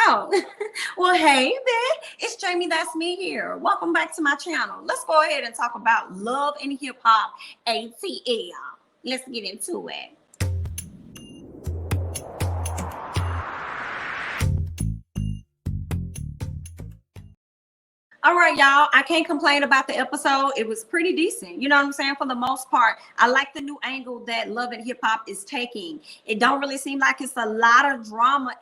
Oh, well, hey there. It's Jamithatsme here. Welcome back to my channel. Let's go ahead and talk about love and hip hop ATL. Let's get into it. All right, y'all. I can't complain about the episode. It was pretty decent. You know what I'm saying? For the most part, I like the new angle that love and hip hop is taking. It don't really seem like it's a lot of drama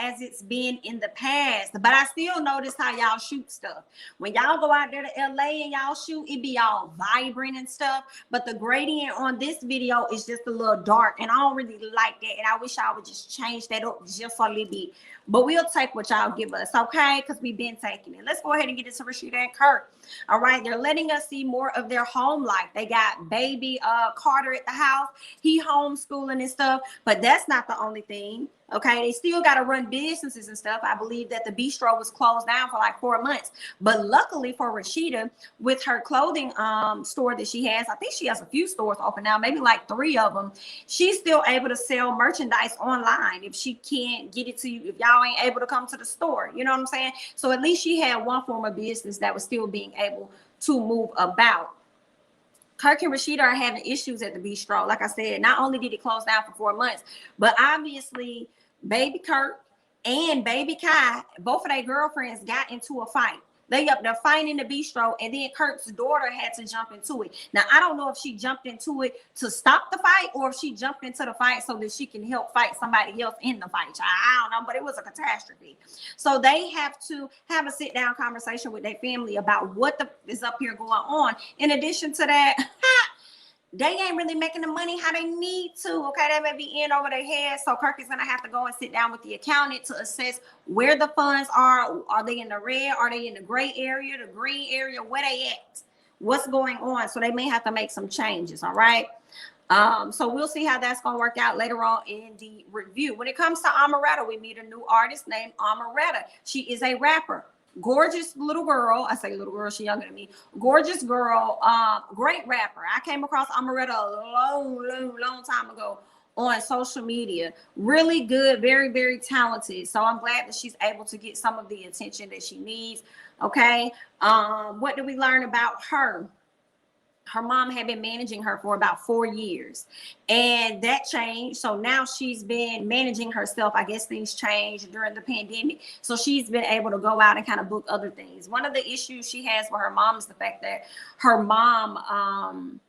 as it's been in the past, but I still notice how y'all shoot stuff. When y'all go out there to LA and y'all shoot, it be all vibrant and stuff, but the gradient on this video is just a little dark, and I don't really like that, and I wish I would just change that up just a little bit. But we'll take what y'all give us, okay? Because we've been taking it. Let's go ahead and get into Rasheeda and Kirk. All right, they're letting us see more of their home life. They got baby Carter at the house. He homeschooling and stuff, but that's not the only thing. Okay, they still got to run businesses and stuff. I believe that the bistro was closed down for like 4 months, but luckily for Rasheeda, with her clothing store that she has, I think she has a few stores open now, maybe like 3 of them. She's still able to sell merchandise online if she can't get it to you, if y'all ain't able to come to the store. You know what I'm saying? So at least she had one form of business that was still being able to move about. Kirk and Rasheeda are having issues at the bistro. Like I said, not only did it close down for 4 months, but obviously baby Kirk and baby Kai, both of their girlfriends got into a fight. They up there fighting in the bistro, and then Kirk's daughter had to jump into it. Now, I don't know if she jumped into it to stop the fight or if she jumped into the fight so that she can help fight somebody else in the fight. I don't know, but it was a catastrophe. So they have to have a sit-down conversation with their family about what is up here going on. In addition to that, they ain't really making the money how they need to. Okay, they may be in over their head. So Kirk is gonna have to go and sit down with the accountant to assess where the funds are. Are they in the red? Are they in the gray area, the green area? Where they at? What's going on? So they may have to make some changes. All right. So we'll see how that's gonna work out later on in the review. When it comes to Amaretta, we meet a new artist named Amaretta. She is a rapper. Gorgeous little girl. I say little girl, she's younger than me. Gorgeous girl, great rapper. I came across Amaretta a long time ago on social media. Really good, very, very talented. So I'm glad that she's able to get some of the attention that she needs. Okay. What did we learn about her? Her mom had been managing her for about 4 years, and that changed. So now she's been managing herself. I guess things changed during the pandemic. So she's been able to go out and kind of book other things. One of the issues she has with her mom is the fact that her mom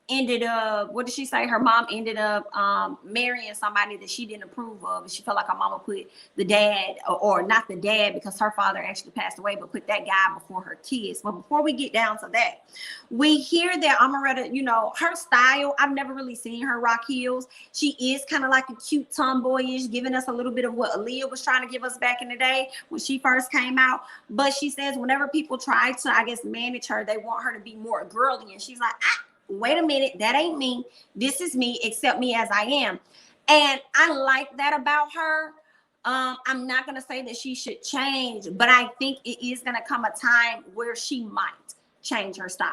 ended up, what did she say? Her mom ended up marrying somebody that she didn't approve of. And she felt like her mama put the dad, or not the dad, because her father actually passed away, but put that guy before her kids. But before we get down to that, we hear that Amaretta, you know, her style, I've never really seen her rock heels. She is kind of like a cute tomboyish, giving us a little bit of what Aaliyah was trying to give us back in the day when she first came out. But she says whenever people try to, I guess, manage her, they want her to be more girly. And she's like, wait a minute, that ain't me. This is me. Accept me as I am. And I like that about her. I'm not going to say that she should change, but I think it is going to come a time where she might change her style.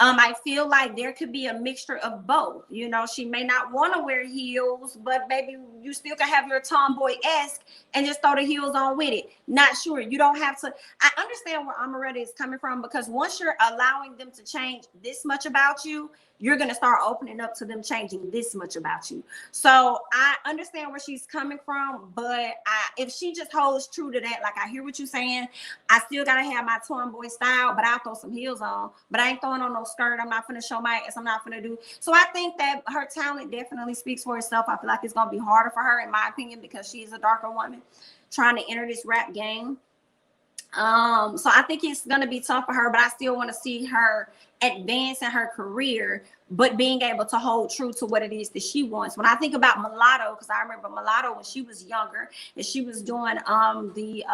I feel like there could be a mixture of both. You know, she may not want to wear heels, but maybe you still can have your tomboy-esque and just throw the heels on with it. Not sure. You don't have to. I understand where Amaretta is coming from, because once you're allowing them to change this much about you, you're going to start opening up to them changing this much about you. So I understand where she's coming from, but if she just holds true to that, like, I hear what you're saying. I still got to have my tomboy style, but I'll throw some heels on. But I ain't throwing on no skirt. I'm not going to show my ass. I'm not going to do. So I think that her talent definitely speaks for itself. I feel like it's going to be harder for her, in my opinion, because she is a darker woman trying to enter this rap game. So I think it's going to be tough for her, but I still want to see her advance in her career, but being able to hold true to what it is that she wants. When I think about Mulatto, because I remember Mulatto when she was younger and she was doing the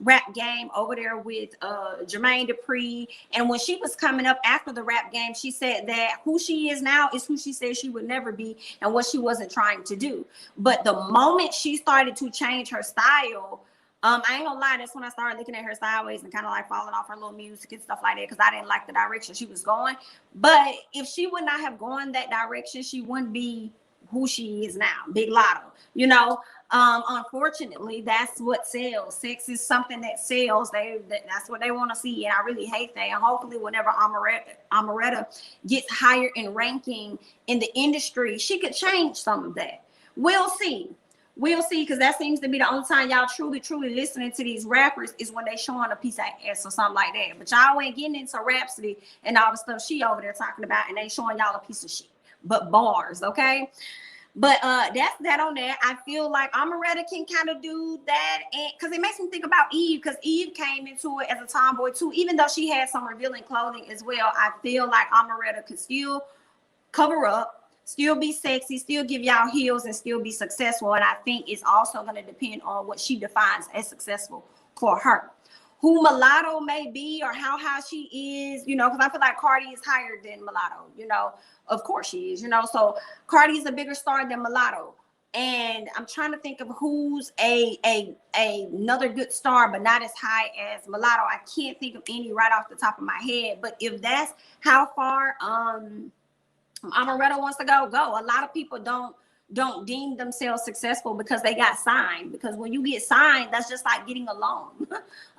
rap game over there with Jermaine Dupri, and when she was coming up after the rap game, she said that who she is now is who she said she would never be and what she wasn't trying to do. But the moment she started to change her style, I ain't gonna lie, that's when I started looking at her sideways and kind of like falling off her little music and stuff like that, because I didn't like the direction she was going. But if she would not have gone that direction, she wouldn't be who she is now, Big Lotto, you know. Unfortunately, that's what sells. Sex is something that sells. That's what they want to see, and I really hate that. And hopefully, whenever Amaretta gets higher in ranking in the industry, she could change some of that. We'll see. We'll see, because that seems to be the only time y'all truly listening to these rappers is when they showing a piece of ass or something like that. But y'all ain't getting into Rhapsody and all the stuff she over there talking about, and they showing y'all a piece of shit. But bars, okay? But that's that on that. I feel like Amaretta can kind of do that, and because it makes me think about Eve, because Eve came into it as a tomboy too, even though she had some revealing clothing as well. I feel like Amaretta could still cover up, still be sexy, still give y'all heels, and still be successful. And I think it's also going to depend on what she defines as successful for her. Who Mulatto may be, or how high she is, you know, because I feel like Cardi is higher than Mulatto, you know. Of course she is, you know. So Cardi is a bigger star than Mulatto. And I'm trying to think of who's another good star, but not as high as Mulatto. I can't think of any right off the top of my head. But if that's how far Amaretta wants to go. A lot of people don't deem themselves successful because they got signed. Because when you get signed, that's just like getting a loan.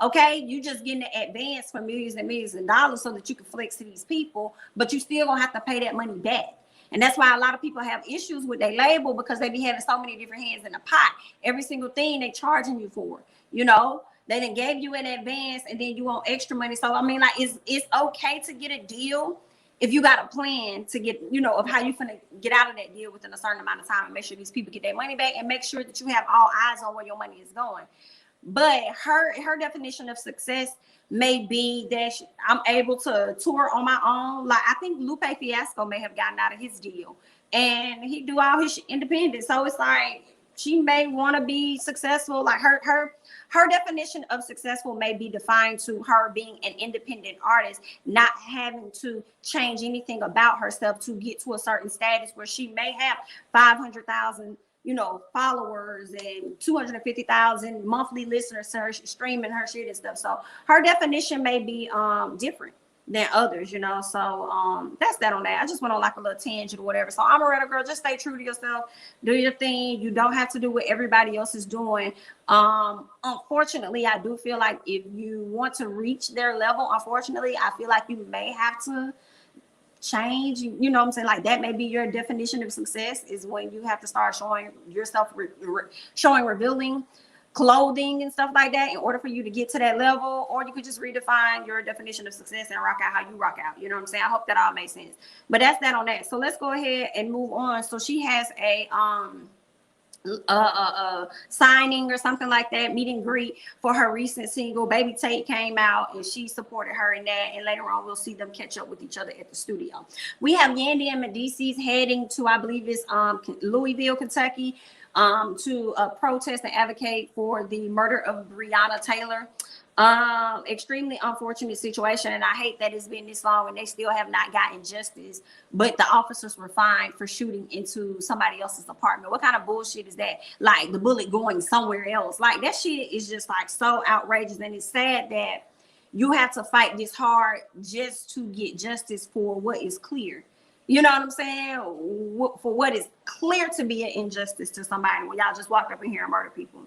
Okay, you just getting an advance for millions and millions of dollars so that you can flex to these people, but you still gonna have to pay that money back. And that's why a lot of people have issues with their label, because they be having so many different hands in the pot. Every single thing they charging you for, you know. They done gave you an advance and then you want extra money. So I mean, like, it's okay to get a deal if you got a plan to get, you know, of how you finna get out of that deal within a certain amount of time, and make sure these people get their money back, and make sure that you have all eyes on where your money is going. But her definition of success may be that I'm able to tour on my own. Like, I think Lupe Fiasco may have gotten out of his deal, and he do all his independent. So it's like, she may want to be successful. Like her definition of successful may be defined to her being an independent artist, not having to change anything about herself to get to a certain status where she may have 500,000, you know, followers and 250,000 monthly listeners streaming her shit and stuff. So her definition may be different than others, you know. So that's that on that. I just went on like a little tangent or whatever. So Amaretta, girl, just stay true to yourself, do your thing. You don't have to do what everybody else is doing. Unfortunately, I do feel like if you want to reach their level, unfortunately, I feel like you may have to change, you know what I'm saying? Like, that may be your definition of success, is when you have to start showing yourself, showing revealing clothing and stuff like that in order for you to get to that level. Or you could just redefine your definition of success and rock out how you rock out. You know what I'm saying? I hope that all makes sense. But that's that on that. So let's go ahead and move on. So she has a signing or something like that, meet and greet for her recent single. Baby Tate came out and she supported her in that, and later on we'll see them catch up with each other at the studio. We have Yandy and mendeecees heading to, I believe it's Louisville, Kentucky, to protest and advocate for the murder of Breonna Taylor. Extremely unfortunate situation, and I hate that it's been this long and they still have not gotten justice. But the officers were fined for shooting into somebody else's apartment. What kind of bullshit is that? Like, the bullet going somewhere else. Like, that shit is just like so outrageous, and it's sad that you have to fight this hard just to get justice for what is clear. You know what I'm saying? For what is clear to be an injustice to somebody, when y'all just walk up in here and murder people.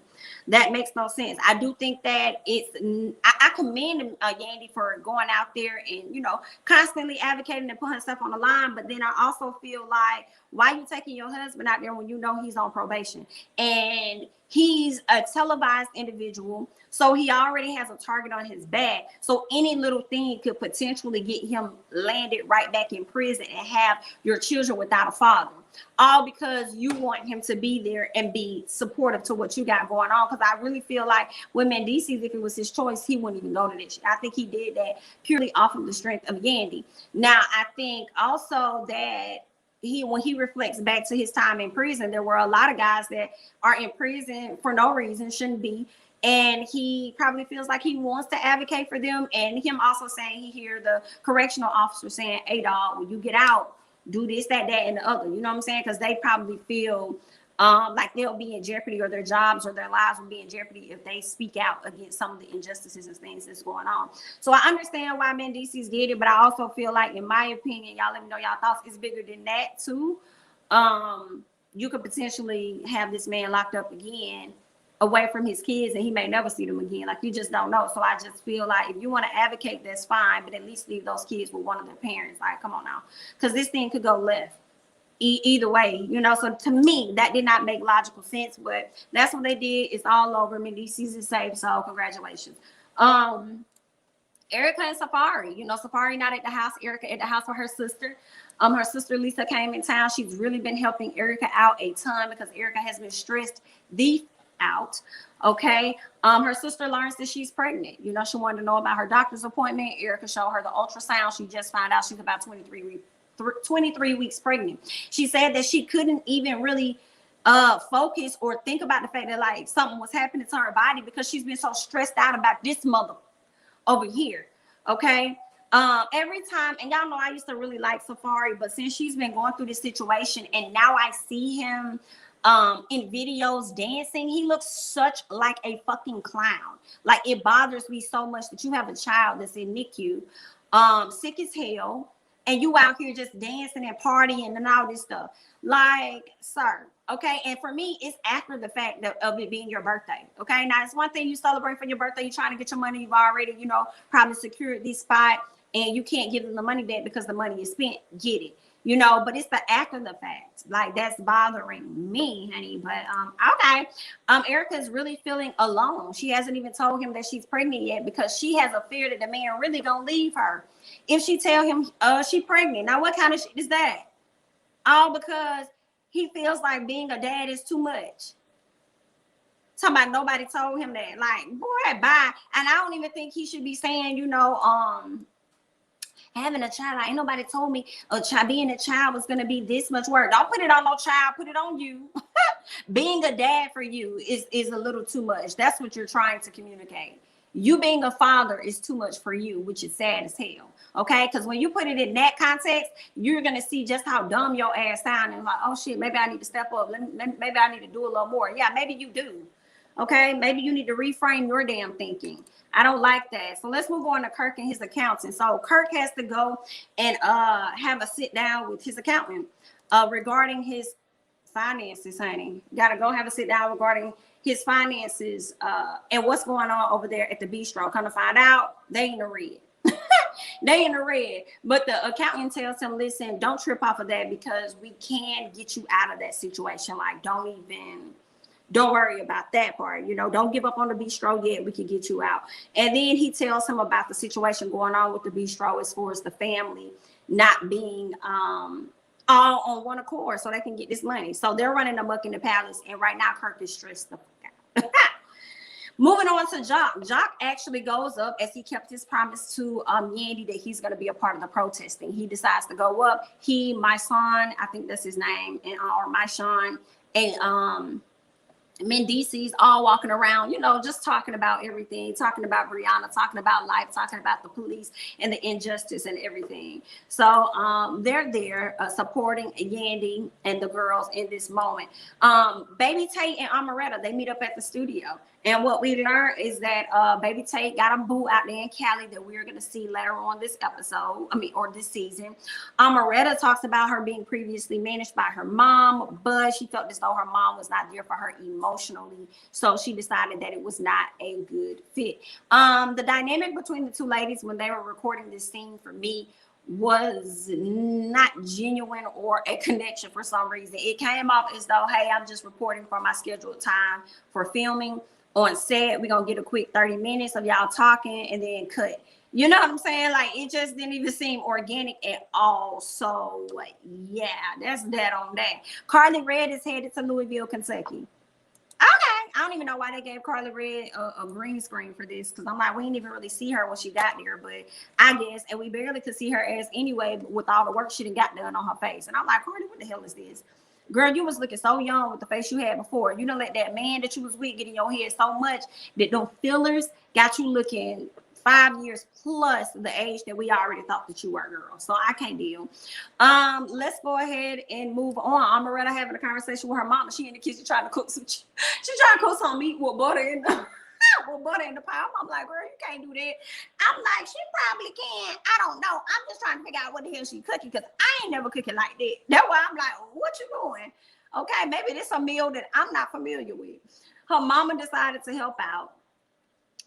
That makes no sense. I do think that I commend Yandy for going out there and, you know, constantly advocating and putting herself on the line. But then I also feel like, why are you taking your husband out there when you know he's on probation? And he's a televised individual, so he already has a target on his back. So any little thing could potentially get him landed right back in prison and have your children without a father. All because you want him to be there and be supportive to what you got going on. Because I really feel like with mendeecees, if it was his choice, he wouldn't even go to this shit. I think he did that purely off of the strength of Yandy. Now, I think also that when he reflects back to his time in prison, there were a lot of guys that are in prison for no reason, shouldn't be. And he probably feels like he wants to advocate for them. And him also saying, he hear the correctional officer saying, hey, dog, when you get out, do this, that, and the other. You know what I'm saying? Because they probably feel like they'll be in jeopardy, or their jobs or their lives will be in jeopardy if they speak out against some of the injustices and things that's going on. So I understand why mendeecees did it, but I also feel like, in my opinion, y'all let me know y'all thoughts, it's bigger than that too. you could potentially have this man locked up again, away from his kids, and he may never see them again. Like, you just don't know. So I just feel like if you want to advocate, that's fine, but at least leave those kids with one of their parents. Like, come on now, because this thing could go left either way, you know. So to me, that did not make logical sense, but that's what they did. It's all over. Mendeecees is safe, so congratulations. Erica and Safaree, you know, Safaree not at the house, Erica at the house with her sister. Her sister Lisa came in town. She's really been helping Erica out a ton because Erica has been stressed the out. Okay. Her sister learns that she's pregnant. You know, she wanted to know about her doctor's appointment. Erica showed her the ultrasound. She just found out she's about 23 weeks pregnant. She said that she couldn't even really focus or think about the fact that like something was happening to her body because she's been so stressed out about this mother over here. Okay. Every time, and y'all know I used to really like Safaree, but since she's been going through this situation and now I see him in videos dancing, he looks such like a fucking clown. Like, it bothers me so much that you have a child that's in NICU, sick as hell, and you out here just dancing and partying and all this stuff. Like, sir, okay? And for me, it's after the fact of it being your birthday, okay? Now, it's one thing you celebrate for your birthday, you're trying to get your money, you've already, you know, probably secured this spot, and you can't give them the money back because the money is spent. Get it. You know, but it's the after the fact, like, that's bothering me, honey. But okay. Erica is really feeling alone. She hasn't even told him that she's pregnant yet because she has a fear that the man really gonna leave her if she tell him she pregnant. Now, what kind of shit is that? All because he feels like being a dad is too much. Talking about nobody told him that. Like, boy, bye. And I don't even think he should be saying, you know, having a child, ain't nobody told me being a child was going to be this much work. Don't put it on no child, put it on you. Being a dad for you is a little too much. That's what you're trying to communicate. You being a father is too much for you, which is sad as hell. Okay, because when you put it in that context, you're going to see just how dumb your ass sound and like, oh shit, maybe I need to step up. Maybe I need to do a little more. Yeah, maybe you do. Okay, maybe you need to reframe your damn thinking. I don't like that. So let's move on to Kirk and his accountant. So Kirk has to go and have a sit down with his accountant regarding his finances, honey. Got to go have a sit down regarding his finances and what's going on over there at the bistro. Come to find out, they in the red. They in the red. But the accountant tells him, listen, don't trip off of that because we can get you out of that situation. Like, don't worry about that part. You know, don't give up on the bistro yet. We can get you out. And then he tells him about the situation going on with the bistro as far as the family not being all on one accord so they can get this money. So they're running amok in the palace. And right now, Kirk is stressed the fuck out. Moving on to Jock. Jock actually goes up as he kept his promise to Yandy that he's going to be a part of the protesting. He decides to go up. He, my son, I think that's his name, and or my son, and mendeecees all walking around, you know, just talking about everything, talking about Brianna, talking about life, talking about the police and the injustice and everything. So they're there supporting Yandy and the girls in this moment. Baby Tate and Amaretta, they meet up at the studio. And what we learned is that Baby Tate got a boo out there in Cali that we're going to see later on this episode, or this season. Amaretta talks about her being previously managed by her mom, but she felt as though her mom was not there for her emotionally. So she decided that it was not a good fit. The dynamic between the two ladies when they were recording this scene for me was not genuine or a connection for some reason. It came off as though, hey, I'm just reporting for my scheduled time for filming. On set, we're gonna get a quick 30 minutes of y'all talking and then cut. You know what I'm saying? Like, it just didn't even seem organic at all. So yeah, that's that on that. Karlie Redd is headed to Louisville, Kentucky. Okay, I don't even know why they gave Karlie Redd a green screen for this, because I'm like, we didn't even really see her when she got there, but I guess, and we barely could see her ass anyway with all the work she done got done on her face. And I'm like, Karlie, what the hell is this? Girl, you was looking so young with the face you had before. You don't let that man that you was with get in your head so much that those fillers got you looking 5 years plus the age that we already thought that you were, girl. So I can't deal. Let's go ahead and move on. Amaretta having a conversation with her mama. She in the kitchen trying to cook some. She's trying to cook some meat with butter in the pot. I'm like, girl, you can't do that. I'm like, she probably can. I don't know. I'm just trying to figure out what the hell she cooking because I ain't never cooking like that. That's why I'm like, what you doing? Okay, maybe this is a meal that I'm not familiar with. Her mama decided to help out.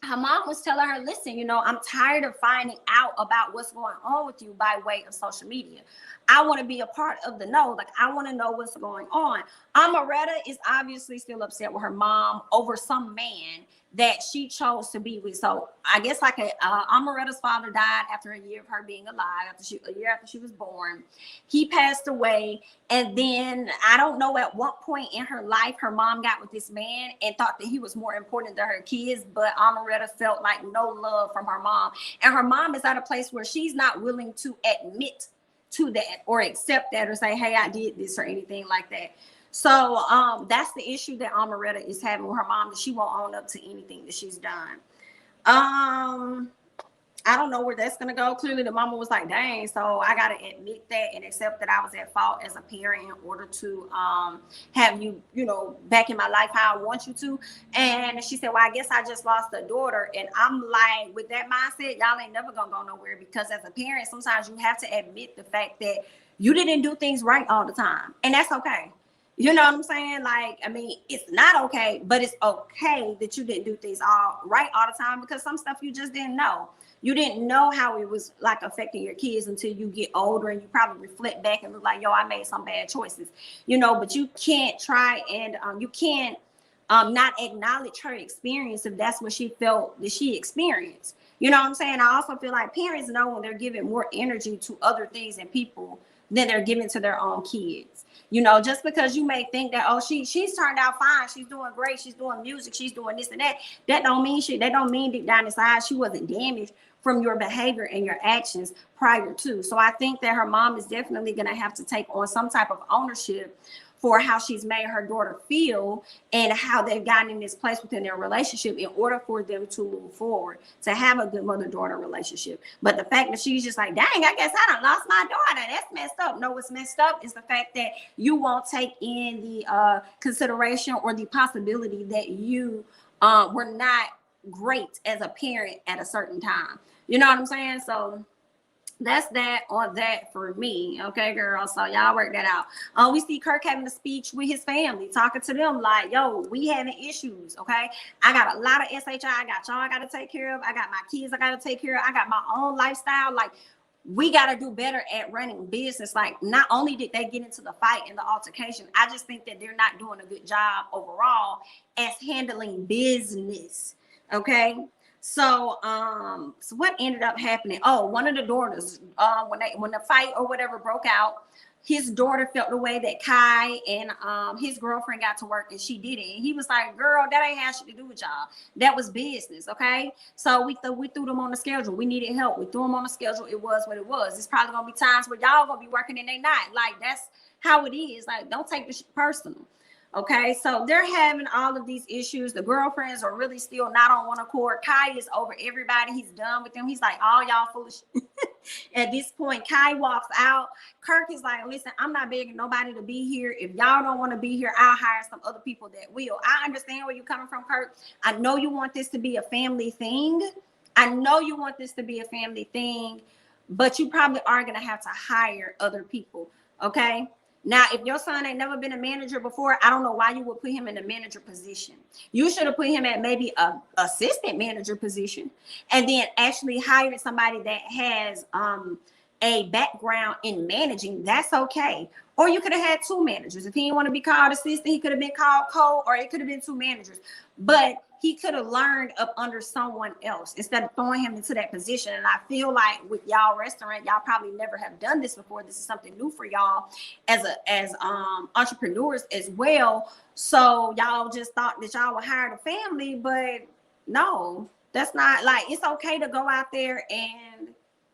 Her mom was telling her, listen, you know, I'm tired of finding out about what's going on with you by way of social media. I want to be a part of the know. Like, I want to know what's going on. Amaretta is obviously still upset with her mom over some man that she chose to be with. So I guess like Amaretta's father died after a year of her being alive, a year after she was born. He passed away. And then I don't know at what point in her life her mom got with this man and thought that he was more important than her kids. But Amaretta felt like no love from her mom. And her mom is at a place where she's not willing to admit to that or accept that or say, hey, I did this or anything like that. So that's the issue that Amaretta is having with her mom, that she won't own up to anything that she's done. I don't know where that's gonna go. Clearly the mama was like, dang, so I gotta admit that and accept that I was at fault as a parent in order to have you, you know, back in my life how I want you to. And she said, well, I guess I just lost a daughter. And I'm like, with that mindset, y'all ain't never gonna go nowhere, because as a parent, sometimes you have to admit the fact that you didn't do things right all the time. And that's okay. You know what I'm saying? Like, I mean, it's not okay, but it's okay that you didn't do things all right all the time, because some stuff you just didn't know. You didn't know how it was like affecting your kids until you get older and you probably reflect back and look like, yo, I made some bad choices, you know. But you can't try and you can't not acknowledge her experience if that's what she felt that she experienced. You know what I'm saying? I also feel like parents know when they're giving more energy to other things and people than they're giving to their own kids. You know, just because you may think that, oh, she's turned out fine, she's doing great, she's doing music, she's doing this and that, that don't mean shit. That don't mean deep down inside she wasn't damaged from your behavior and your actions prior to. So I think that her mom is definitely going to have to take on some type of ownership for how she's made her daughter feel and how they've gotten in this place within their relationship in order for them to move forward, to have a good mother-daughter relationship. But the fact that she's just like, dang, I guess I done lost my daughter, that's messed up. No, what's messed up is the fact that you won't take in the consideration or the possibility that you were not great as a parent at a certain time. You know what I'm saying? So that's that on that for me. Okay, girl. So y'all work that out. We see Kirk having a speech with his family, talking to them like, yo, we having issues. Okay. I got a lot of SHI. I got y'all I got to take care of. I got my kids I got to take care of. I got my own lifestyle. Like, we got to do better at running business. Like, not only did they get into the fight and the altercation, I just think that they're not doing a good job overall as handling business. Okay. So what ended up happening? Oh, one of the daughters, when the fight or whatever broke out, his daughter felt the way that Kai and his girlfriend got to work and she didn't. And he was like, girl, that ain't had shit to do with y'all. That was business, okay? So we threw them on the schedule. We needed help. We threw them on the schedule. It was what it was. It's probably gonna be times where y'all gonna be working and they not. Like, that's how it is. Like, don't take this personal. Okay, so they're having all of these issues. The girlfriends are really still not on one accord. Kai is over everybody. He's done with them. He's like, all y'all foolish. At this point, Kai walks out. Kirk is like, listen, I'm not begging nobody to be here. If y'all don't want to be here, I'll hire some other people that will. I understand where you're coming from, Kirk. I know you want this to be a family thing. But you probably are going to have to hire other people, okay? Now, if your son ain't never been a manager before, I don't know why you would put him in a manager position. You should have put him at maybe a assistant manager position and then actually hired somebody that has a background in managing. That's okay. Or you could have had two managers. If he didn't want to be called assistant, he could have been called co, or it could have been two managers. But he could have learned up under someone else instead of throwing him into that position. And I feel like with y'all restaurant, y'all probably never have done this before. This is something new for y'all as entrepreneurs as well. So y'all just thought that y'all would hire the family, but no, that's not. Like, it's okay to go out there and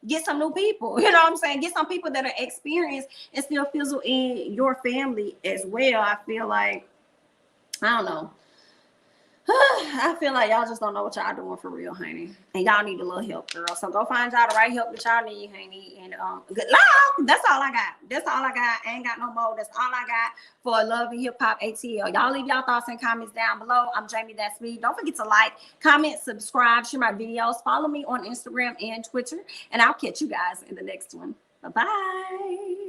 get some new people. You know what I'm saying? Get some people that are experienced and still fizzle in your family as well. I feel like, I don't know. I feel like y'all just don't know what y'all doing for real, honey. And y'all need a little help, girl. So go find y'all the right help that y'all need, honey. And good luck. That's all I got. I ain't got no more. That's all I got for Love and Hip Hop ATL. Y'all leave y'all thoughts and comments down below. I'm Jamithatsme. Don't forget to like, comment, subscribe, share my videos. Follow me on Instagram and Twitter. And I'll catch you guys in the next one. Bye-bye.